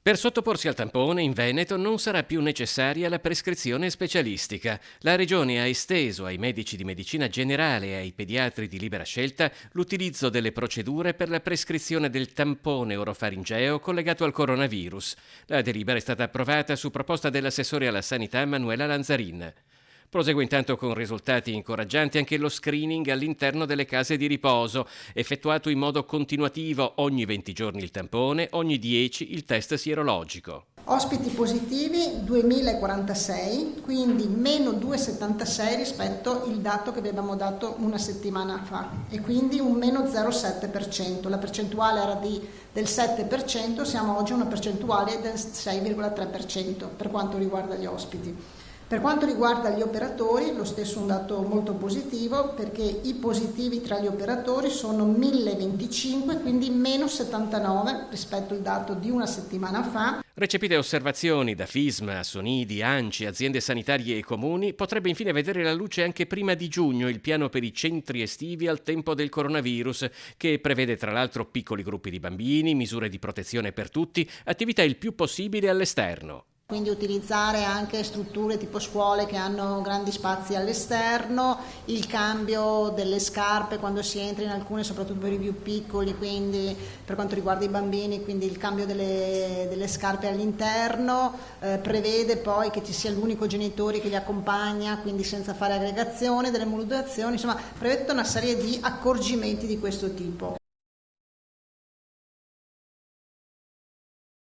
Per sottoporsi al tampone in Veneto non sarà più necessaria la prescrizione specialistica. La Regione ha esteso ai medici di medicina generale e ai pediatri di libera scelta l'utilizzo delle procedure per la prescrizione del tampone orofaringeo collegato al coronavirus. La delibera è stata approvata su proposta dell'assessore alla sanità Manuela Lanzarin. Prosegue intanto con risultati incoraggianti anche lo screening all'interno delle case di riposo, effettuato in modo continuativo ogni 20 giorni il tampone, ogni 10 il test sierologico. Ospiti positivi 2046, quindi meno 2,76 rispetto al dato che avevamo dato una settimana fa e quindi un meno 0,7%. La percentuale era del 7%, siamo oggi a una percentuale del 6,3% per quanto riguarda gli ospiti. Per quanto riguarda gli operatori, lo stesso è un dato molto positivo perché i positivi tra gli operatori sono 1025, quindi meno 79 rispetto al dato di una settimana fa. Recepite osservazioni da FISM, Assonidi, ANCI, aziende sanitarie e comuni, potrebbe infine vedere la luce anche prima di giugno il piano per i centri estivi al tempo del coronavirus, che prevede tra l'altro piccoli gruppi di bambini, misure di protezione per tutti, attività il più possibile all'esterno. Quindi utilizzare anche strutture tipo scuole che hanno grandi spazi all'esterno, il cambio delle scarpe quando si entra in alcune, soprattutto per i più piccoli, quindi per quanto riguarda i bambini, quindi il cambio delle scarpe all'interno, prevede poi che ci sia l'unico genitore che li accompagna, quindi senza fare aggregazione delle modulazioni, insomma prevede una serie di accorgimenti di questo tipo.